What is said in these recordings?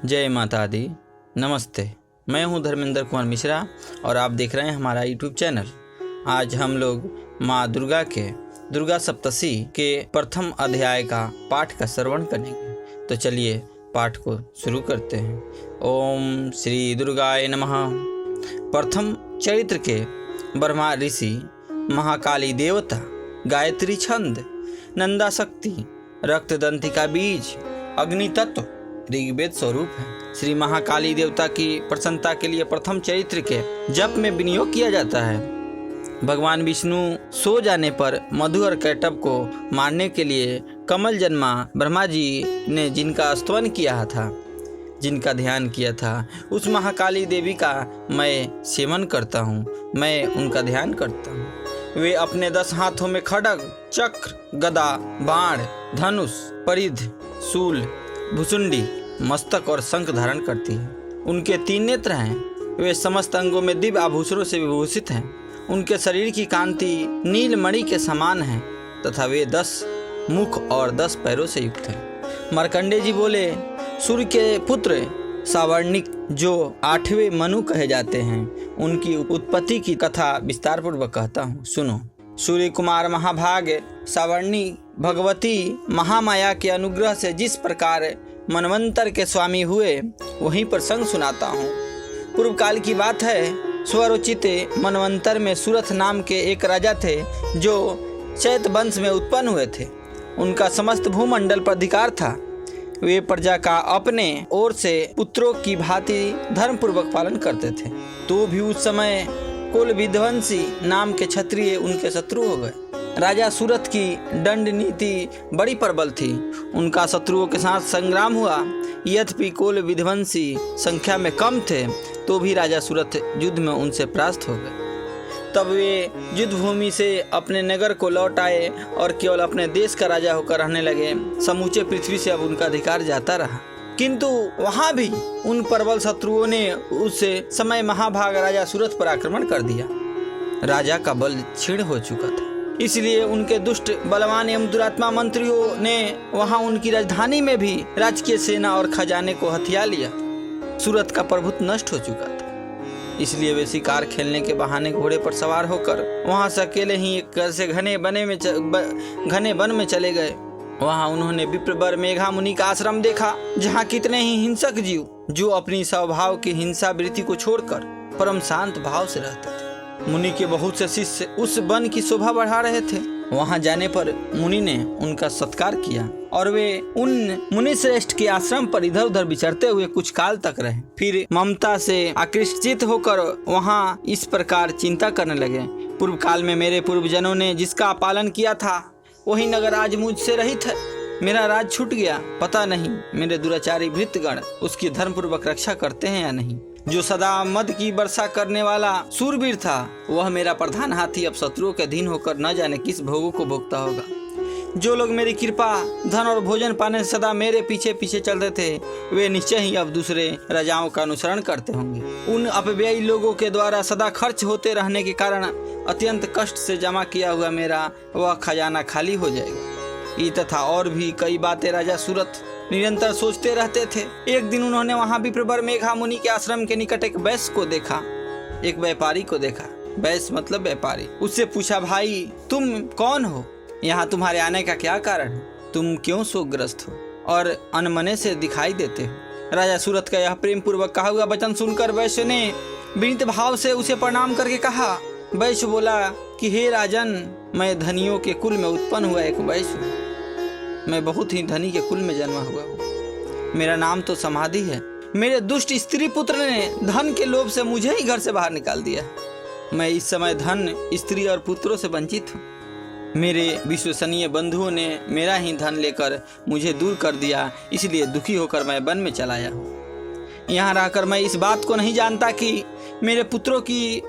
जय माता दी। नमस्ते, मैं हूं धर्मेंद्र कुमार मिश्रा और आप देख रहे हैं हमारा यूट्यूब चैनल। आज हम लोग माँ दुर्गा के दुर्गा सप्तशी के प्रथम अध्याय का पाठ का श्रवण करेंगे। तो चलिए पाठ को शुरू करते हैं। ओम श्री दुर्गाय नमः। प्रथम चरित्र के ब्रह्मा ऋषि, महाकाली देवता, गायत्री छंद, नंदा शक्ति, रक्तदंती का बीज, अग्नि तत्व ऋग्वेद स्वरूप है। श्री महाकाली देवता की प्रसन्नता के लिए प्रथम चरित्र के जप में विनियोग किया जाता है। भगवान विष्णु सो जाने पर मधु और कैटभ को मारने के लिए कमल जन्मा ब्रह्मा जी ने जिनका स्तवन किया था, जिनका ध्यान किया था, उस महाकाली देवी का मैं सेवन करता हूँ, मैं उनका ध्यान करता हूँ। वे अपने 10 हाथों में खड्ग, चक्र, गदा, बाण, धनुष, परिध, शूल, भुसुंडी, मस्तक और शंख धारण करती है। उनके 3 नेत्र हैं। वे समस्त अंगों में दिव्य आभूषणों से विभूषित हैं। उनके शरीर की कांति नीलमणि के समान है तथा वे 10 मुख और 10 पैरों से युक्त हैं। मार्कंडेय जी बोले, सूर्य के पुत्र सावर्णिक जो 8वें मनु कहे जाते हैं, उनकी उत्पत्ति की कथा विस्तार पूर्वक कहता हूँ, सुनो। सूर्य कुमार महाभाग सावर्णी भगवती महामाया के अनुग्रह से जिस प्रकार मनवंतर के स्वामी हुए, वहीं प्रसंग सुनाता हूँ। पूर्व काल की बात है। स्वरोचित मनवंतर में सूरथ नाम के एक राजा थे जो चैत वंश में उत्पन्न हुए थे। उनका समस्त भूमंडल पर अधिकार था। वे प्रजा का अपने ओर से पुत्रों की भांति धर्मपूर्वक पालन करते थे। तो भी उस समय कुल विध्वंसी नाम के क्षत्रिय उनके शत्रु हो गए। राजा सूरथ की दंड नीति बड़ी प्रबल थी। उनका शत्रुओं के साथ संग्राम हुआ। यद्यपि कुल विध्वंसी संख्या में कम थे, तो भी राजा सूरथ युद्ध में उनसे परास्त हो गए। तब वे युद्ध भूमि से अपने नगर को लौट आए और केवल अपने देश का राजा होकर रहने लगे। समूचे पृथ्वी से अब उनका अधिकार जाता रहा, किंतु वहां भी उन प्रबल शत्रुओं ने उस समय महाभाग राजा सूरथ पर आक्रमण कर दिया। राजा का बल क्षीण हो चुका था, इसलिए उनके दुष्ट बलवान एवं दुरात्मा मंत्रियों ने वहां उनकी राजधानी में भी राजकीय सेना और खजाने को हथिया लिया। सूरत का प्रभुत्व नष्ट हो चुका था, इसलिए वे शिकार खेलने के बहाने घोड़े पर सवार होकर वहां से अकेले ही एक घर से घने वन में चले गए। वहां उन्होंने विप्रवर मेघा मुनि का आश्रम देखा, जहां कितने ही हिंसक जीव जो अपनी स्वभाव की हिंसा वृत्ति को छोड़कर परम शांत भाव से रहते थे। मुनि के बहुत से शिष्य उस वन की शोभा बढ़ा रहे थे। वहां जाने पर मुनि ने उनका सत्कार किया और वे उन मुनि श्रेष्ठ के आश्रम पर इधर उधर विचरते हुए कुछ काल तक रहे। फिर ममता से आकृष्टित होकर वहां इस प्रकार चिंता करने लगे, पूर्व काल में मेरे पूर्वजनों ने जिसका पालन किया था, वही नगर आज मुझसे रहित है। मेरा राज छूट गया। पता नहीं मेरे दुराचारी भृत्यगण उसकी धर्मपूर्वक रक्षा करते हैं या नहीं। जो सदा मद की वर्षा करने वाला सूरवीर था, वह मेरा प्रधान हाथी अब शत्रुओं के अधीन होकर न जाने किस भोगों को भोगता होगा। जो लोग मेरी कृपा, धन और भोजन पाने से सदा मेरे पीछे पीछे चलते थे, वे निश्चय ही अब दूसरे राजाओं का अनुसरण करते होंगे। उन अपव्ययी लोगों के द्वारा सदा खर्च होते रहने के कारण अत्यंत कष्ट से जमा किया हुआ मेरा वह खजाना खाली हो जाएगा। ये तथा और भी कई बातें राजा सूरथ निरंतर सोचते रहते थे। एक दिन उन्होंने वहां विप्रवर मेघा मुनि के आश्रम के निकट एक वैश्य को देखा, एक व्यापारी को देखा। वैश्य मतलब व्यापारी। उससे पूछा, भाई तुम कौन हो? यहाँ तुम्हारे आने का क्या कारण है? तुम क्यों शोकग्रस्त हो और अनमने से दिखाई देते हो? राजा सूरथ का यह प्रेम पूर्वक कहा हुआ वचन सुनकर वैश्य ने विनीत भाव से उसे प्रणाम करके कहा। वैश्य बोला कि हे राजन, मैं धनियों के कुल में उत्पन्न हुआ एक वैश्य हूँ। मैं बहुत ही धनी के कुल में जन्मा हुआ हूँ। मेरा नाम तो समाधि है। मेरे दुष्ट स्त्री पुत्र ने धन के लोभ से मुझे ही घर से बाहर निकाल दिया। मैं इस समय धन, स्त्री और पुत्रों से वंचित हूँ। मेरे विश्वसनीय बंधुओं ने मेरा ही धन लेकर मुझे दूर कर दिया, इसलिए दुखी होकर मैं वन में चला आया हूँ। यहाँ रहकर मैं इस बात को नहीं जानता कि मेरे पुत्रों की,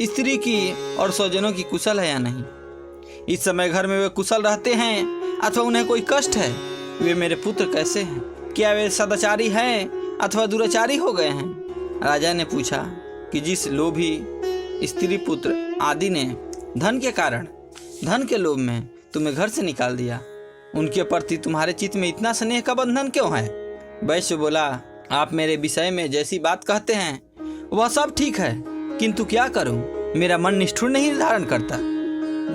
स्त्री की और स्वजनों की कुशल है या नहीं। इस समय घर में वे कुशल रहते हैं अथवा उन्हें कोई कष्ट है। वे मेरे पुत्र कैसे हैं? क्या वे सदाचारी हैं अथवा दुराचारी हो गए हैं? राजा ने पूछा कि जिस लोभी स्त्री पुत्र आदि ने धन के कारण, धन के लोभ में तुम्हें घर से निकाल दिया, उनके प्रति तुम्हारे चित्त में इतना स्नेह का बंधन क्यों है? वैश्य बोला आप मेरे विषय में जैसी बात कहते हैं वह सब ठीक है, किंतु क्या करूं, मेरा मन निष्ठुर नहीं धारण करता।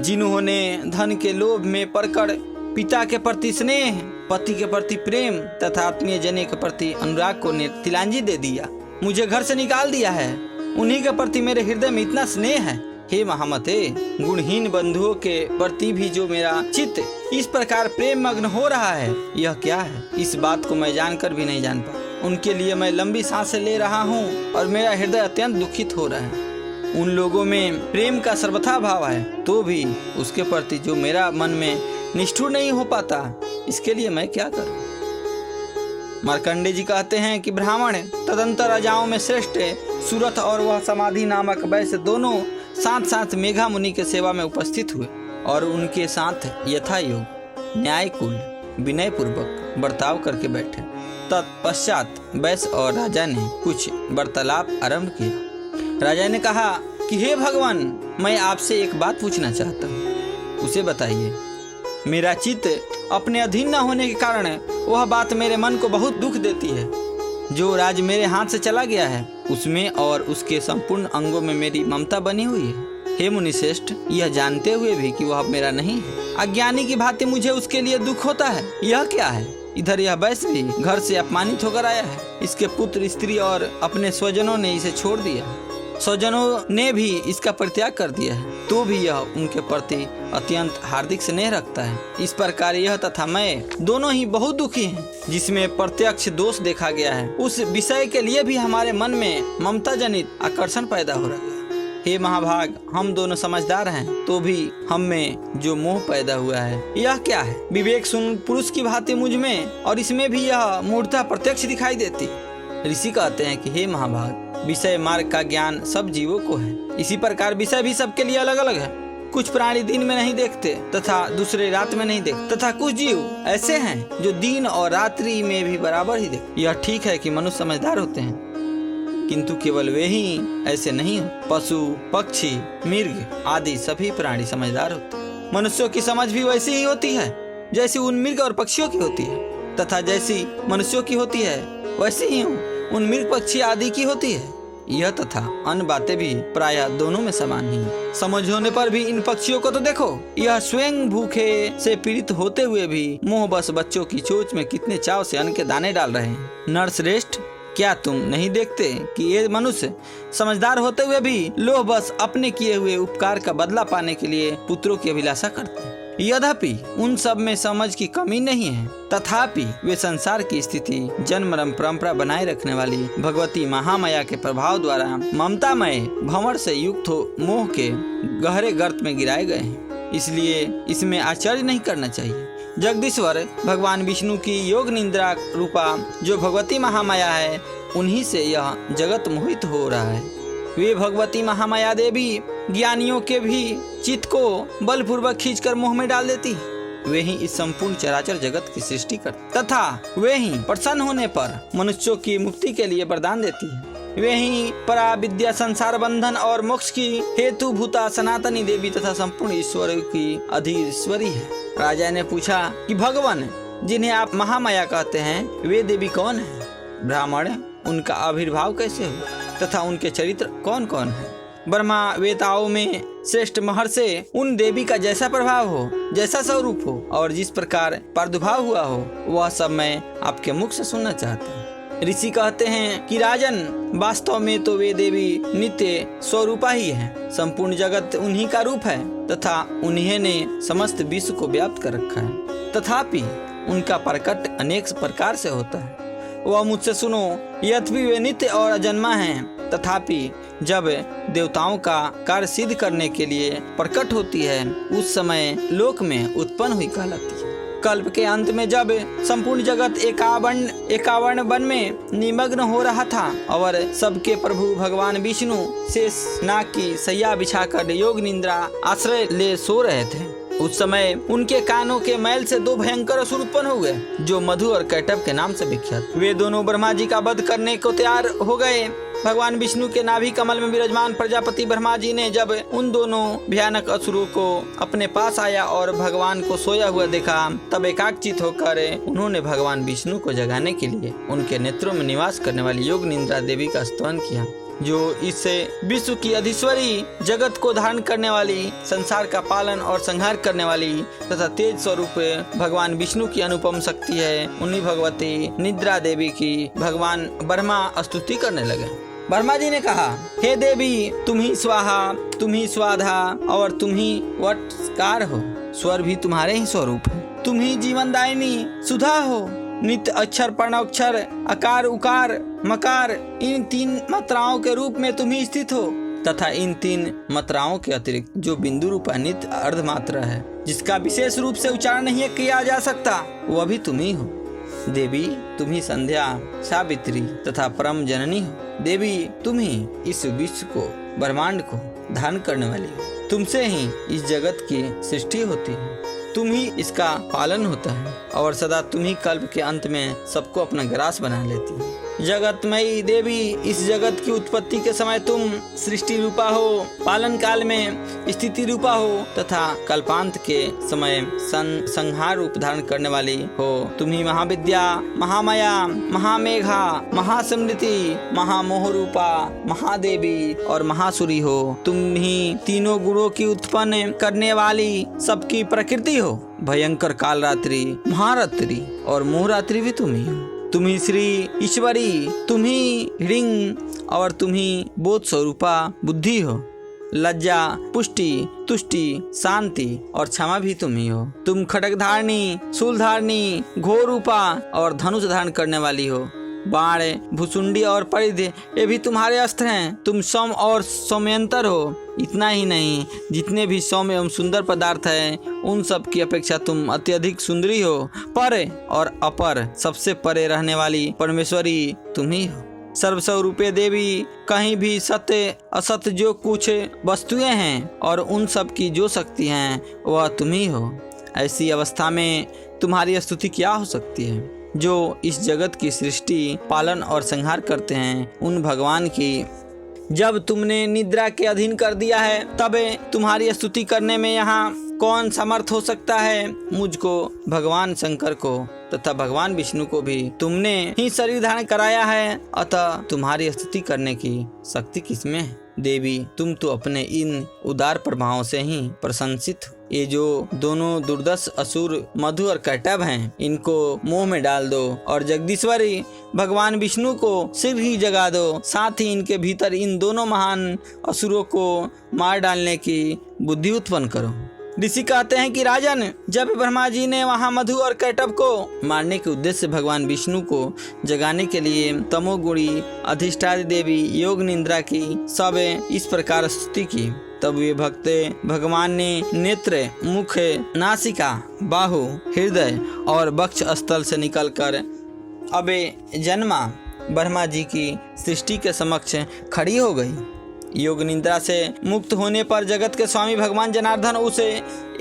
जिन्होंने धन के लोभ में पड़कर पिता के प्रति स्नेह, पति के प्रति प्रेम तथा आत्मीय जने के प्रति अनुराग को तिलांजी दे दिया, मुझे घर से निकाल दिया है, उन्हीं के प्रति मेरे हृदय में इतना स्नेह है। हे महामते, गुणहीन बंधुओं के प्रति भी जो मेरा चित्त इस प्रकार प्रेम मग्न हो रहा है, यह क्या है? इस बात को मैं जानकर भी नहीं जान पा। उनके लिए मैं लंबी सांसें ले रहा हूँ और मेरा हृदय अत्यंत दुखित हो रहा है। उन लोगों में प्रेम का सर्वथा भाव है, तो भी उसके प्रति जो मेरा मन में निष्ठुर नहीं हो पाता, इसके लिए मैं क्या करूं? मार्कंडे जी कहते हैं कि ब्राह्मण तदंतर राजाओं में श्रेष्ठ सूरथ और वह समाधि नामक वैश्य दोनों साथ साथ मेघा मुनि के सेवा में उपस्थित हुए और उनके साथ यथा योग न्यायकुल विनय पूर्वक बर्ताव करके बैठे। तत्पश्चात वैश्य और राजा ने कुछ वार्तालाप आरंभ किया। राजा ने कहा कि हे भगवान, मैं आपसे एक बात पूछना चाहता हूँ, उसे बताइए। मेरा चित्त अपने अधीन न होने के कारण वह बात मेरे मन को बहुत दुख देती है। जो राज मेरे हाथ से चला गया है उसमें और उसके संपूर्ण अंगों में मेरी ममता बनी हुई है। हे मुनिश्रेष्ठ, यह जानते हुए भी कि वह मेरा नहीं है, अज्ञानी की भांति मुझे उसके लिए दुख होता है। यह क्या है? इधर यह वैश्य भी घर से अपमानित होकर आया है, इसके पुत्र स्त्री और अपने स्वजनों ने इसे छोड़ दिया, स्वजनों ने भी इसका परित्याग कर दिया है, तो भी यह उनके प्रति अत्यंत हार्दिक स्नेह रखता है। इस प्रकार यह तथा मैं दोनों ही बहुत दुखी हैं। जिसमें प्रत्यक्ष दोष देखा गया है उस विषय के लिए भी हमारे मन में ममता जनित आकर्षण पैदा हो रहा है। हे महाभाग, हम दोनों समझदार हैं, तो भी हम में जो मोह पैदा हुआ है यह क्या है? विवेक शून्य पुरुष की भांति मुझ में और इसमें भी यह मूर्खता प्रत्यक्ष दिखाई देती। ऋषि कहते हैं कि हे महाभाग, विषय मार्ग का ज्ञान सब जीवों को है, इसी प्रकार विषय भी सबके लिए अलग अलग है। कुछ प्राणी दिन में नहीं देखते तथा दूसरे रात में नहीं देखते, तथा कुछ जीव ऐसे हैं जो दिन और रात्रि में भी बराबर ही देखते। यह ठीक है कि मनुष्य समझदार होते हैं, किंतु केवल वे ही ऐसे नहीं हो। पशु, पक्षी, मृग आदि सभी प्राणी समझदार होते हैं। मनुष्यों की समझ भी वैसी ही होती है जैसी उन मृग और पक्षियों की होती है, तथा जैसी मनुष्यों की होती है वैसी ही उन मृग पक्षी आदि की होती है। यह तथा अन्य बातें भी प्रायः दोनों में समान ही है। समझ होने पर भी इन पक्षियों को तो देखो, यह स्वयं भूखे से पीड़ित होते हुए भी मोह बस बच्चों की चोंच में कितने चाव से अन्न के दाने डाल रहे हैं। नरश्रेष्ठ, क्या तुम नहीं देखते कि ये मनुष्य समझदार होते हुए भी लोभ बस अपने किए हुए उपकार का बदला पाने के लिए पुत्रों की अभिलाषा करते हैं? यद्यपि उन सब में समझ की कमी नहीं है, तथापि वे संसार की स्थिति, जन्म परंपरा बनाए रखने वाली भगवती महामाया के प्रभाव द्वारा ममतामय भंवर से युक्त हो मोह के गहरे गर्त में गिराए गए हैं। इसलिए इसमें आश्चर्य नहीं करना चाहिए। जगदीश्वर भगवान विष्णु की योग निद्रा रूपा जो भगवती महामाया है, उन्हीं से यह जगत मोहित हो रहा है। वे भगवती महामाया देवी ज्ञानियों के भी चित्त को बलपूर्वक खींचकर मोह में डाल देती है। वे ही इस संपूर्ण चराचर जगत की सृष्टि करती तथा वे ही प्रसन्न होने पर मनुष्यों की मुक्ति के लिए वरदान देती है। वे ही परा विद्या, संसार बंधन और मोक्ष की हेतु भूता सनातनी देवी तथा संपूर्ण ईश्वर की अधीश्वरी है। राजा ने पूछा कि भगवान, जिन्हें आप महामाया कहते हैं, वे देवी कौन है? ब्राह्मण, उनका आविर्भाव कैसे हुआ तथा उनके चरित्र कौन कौन है? ब्रह्मा वेताओं में श्रेष्ठ महर्षि उन देवी का जैसा प्रभाव हो, जैसा स्वरूप हो और जिस प्रकार प्रादुर्भाव हुआ हो, वह सब मैं आपके मुख से सुनना चाहता हूँ। ऋषि कहते हैं कि राजन, वास्तव में तो वे देवी नित्य स्वरूपा ही है। संपूर्ण जगत उन्हीं का रूप है तथा उन्हीं ने समस्त विश्व को व्याप्त कर रखा है। तथापि उनका प्रकट अनेक प्रकार से होता है। वह मुझसे सुनो, यद्यपि वे नित्य और अजन्मा हैं, तथापि जब देवताओं का कार्य सिद्ध करने के लिए प्रकट होती है, उस समय लोक में उत्पन्न हुई कहलाती है। कल्प के अंत में जब संपूर्ण जगत एकावर्ण वन में निमग्न हो रहा था और सबके प्रभु भगवान विष्णु शेष नाग की सैया बिछाकर योग निद्रा आश्रय ले सो रहे थे, उस समय उनके कानों के मैल से दो भयंकर असुर उत्पन्न हुए, जो मधु और कैटभ के नाम से विख्यात। वे दोनों ब्रह्मा जी का वध करने को तैयार हो गए। भगवान विष्णु के नाभि कमल में विराजमान प्रजापति ब्रह्मा जी ने जब उन दोनों भयानक असुरों को अपने पास आया और भगवान को सोया हुआ देखा, तब एकाग्रचित होकर उन्होंने भगवान विष्णु को जगाने के लिए उनके नेत्रों में निवास करने वाली योग निद्रा देवी का स्तवन किया, जो इस विश्व की अधीश्वरी, जगत को धारण करने वाली, संसार का पालन और संहार करने वाली तथा तेज स्वरूप भगवान विष्णु की अनुपम शक्ति है। उन्हीं भगवती निद्रा देवी की भगवान ब्रह्मा स्तुति करने लगे। ब्रह्मा जी ने कहा, हे देवी, तुम ही स्वाहा, तुम ही स्वाधा और तुम ही वटकार हो। स्वर भी तुम्हारे ही स्वरूप है। तुम ही जीवनदायिनी सुधा हो। नित्य अक्षर, प्रणवाक्षर, आकार, उकार, मकार, इन 3 मात्राओं के रूप में तुम ही स्थित हो तथा इन 3 मात्राओं के अतिरिक्त जो बिंदु रूपा नित्य अर्धमात्रा है, जिसका विशेष रूप से उच्चारण नहीं किया जा सकता, वह भी तुम ही हो। देवी, तुम ही संध्या, सावित्री तथा परम जननी हो। देवी, तुम ही इस विश्व को, ब्रह्मांड को धारण करने वाली हो। तुमसे ही इस जगत की सृष्टि होती है, तुम ही इसका पालन होता है और सदा तुम ही कल्प के अंत में सबको अपना ग्रास बना लेती है। जगतमयी देवी, इस जगत की उत्पत्ति के समय तुम सृष्टि रूपा हो, पालन काल में स्थिति रूपा हो तथा कल्पांत के समय संहार रूप धारण करने वाली हो। तुम ही महाविद्या, महामाया, महामेघा, महास्मृति, महामोह रूपा, महादेवी और महासुरी हो। तुम ही तीनों गुणों की उत्पन्न करने वाली सबकी प्रकृति हो। भयंकर कालरात्रि, महारात्रि और मोहरात्रि भी तुम ही हो। तुम ही श्री ईश्वरी, तुम ही ह्रीं और तुम ही बोध स्वरूपा बुद्धि हो। लज्जा, पुष्टि, तुष्टि, शांति और क्षमा भी तुम ही हो। तुम खड्ग धारणी, शूल धारणी, घोर रूपा और धनुष धारण करने वाली हो। बाण, भुसुंडी और परिध, ये भी तुम्हारे अस्त्र हैं। तुम सौम और सौम्यंतर हो। इतना ही नहीं, जितने भी सौम्य एवं सुंदर पदार्थ हैं, उन सब की अपेक्षा तुम अत्यधिक सुंदरी हो। पर और अपर, सबसे परे रहने वाली परमेश्वरी तुम ही हो। सर्वस्वरूपे देवी, कहीं भी सत्य असत्य जो कुछ वस्तुएं हैं और उन सब की जो शक्ति हैं, वह तुम ही हो। ऐसी अवस्था में तुम्हारी स्तुति क्या हो सकती है? जो इस जगत की सृष्टि, पालन और संहार करते हैं, उन भगवान की जब तुमने निद्रा के अधीन कर दिया है, तब तुम्हारी स्तुति करने में यहाँ कौन समर्थ हो सकता है? मुझको, भगवान शंकर को तथा भगवान विष्णु को भी तुमने ही शरीर धारण कराया है, अतः तुम्हारी स्तुति करने की शक्ति किसमें है? देवी, तुम तो अपने इन उदार प्रभावों से ही प्रशंसित हो। ये जो दोनों दुर्दश असुर मधु और कैटभ हैं, इनको मुंह में डाल दो और जगदीश्वरी भगवान विष्णु को शीघ्र ही जगा दो। साथ ही इनके भीतर इन दोनों महान असुरों को मार डालने की बुद्धि उत्पन्न करो। ऋषि कहते हैं कि राजन, जब ब्रह्मा जी ने वहाँ मधु और कैटभ को मारने के उद्देश्य से भगवान विष्णु को जगाने के लिए तमोगुणी अधिष्ठात्री देवी योग निद्रा की सब इस प्रकार स्तुति की, तब वे भक्त भगवान ने नेत्र, मुख, नासिका, बाहु, हृदय और वक्ष स्थल से निकलकर अबे जन्मा ब्रह्मा जी की सृष्टि के समक्ष खड़ी हो गई। योग निद्रा से मुक्त होने पर जगत के स्वामी भगवान जनार्दन उसे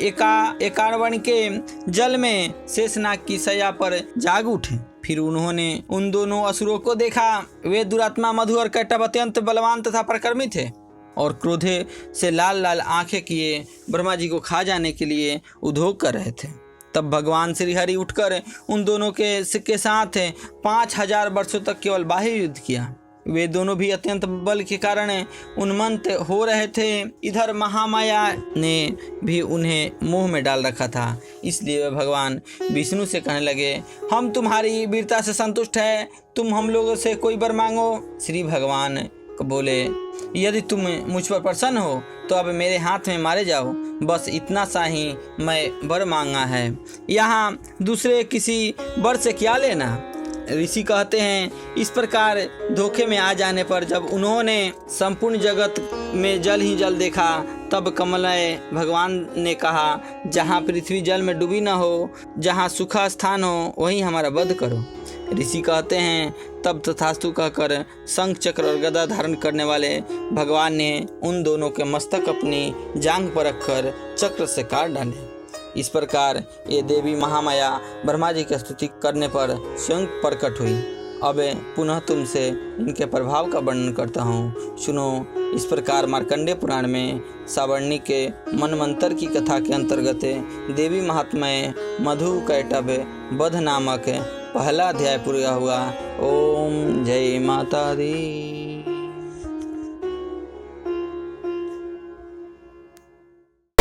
एकावर्ण के जल में शेषनाग की शैया पर जाग उठे। फिर उन्होंने उन दोनों असुरों को देखा। वे दुरात्मा मधु और कैटभ अत्यंत बलवान तथा प्रक्रमी थे और क्रोधे से लाल लाल आंखें किए ब्रह्मा जी को खा जाने के लिए उद्योग कर रहे थे। तब भगवान श्री हरि उठकर उन दोनों के साथ 5000 वर्षों तक केवल बाह्य युद्ध किया। वे दोनों भी अत्यंत बल के कारण उन्मत्त हो रहे थे। इधर महामाया ने भी उन्हें मोह में डाल रखा था, इसलिए वे भगवान विष्णु से कहने लगे, हम तुम्हारी वीरता से संतुष्ट हैं, तुम हम लोगों से कोई वर मांगो। श्री भगवान बोले, यदि तुम मुझ पर प्रसन्न हो तो अब मेरे हाथ में मारे जाओ, बस इतना सा ही मैं वर मांगा है, यहाँ दूसरे किसी वर से क्या लेना। ऋषि कहते हैं, इस प्रकार धोखे में आ जाने पर जब उन्होंने संपूर्ण जगत में जल ही जल देखा, तब कमलय भगवान ने कहा, जहाँ पृथ्वी जल में डूबी न हो, जहाँ सूखा स्थान हो, वहीं हमारा वध करो। ऋषि कहते हैं, तब तथास्तु कहकर शंख चक्र और गदा धारण करने वाले भगवान ने उन दोनों के मस्तक अपनी जांघ पर रखकर चक्र से काट डाले। इस प्रकार ये देवी महामाया ब्रह्मा जी की स्तुति करने पर स्वयं प्रकट हुई अब पुनः तुमसे इनके प्रभाव का वर्णन करता हूँ, सुनो। इस प्रकार मार्कंडेय पुराण में सावर्णी के मनमंत्र की कथा के अंतर्गत देवी महात्म्य मधु कैटभ वध नामक पहला अध्याय पूरा हुआ। ओम जय माता दी।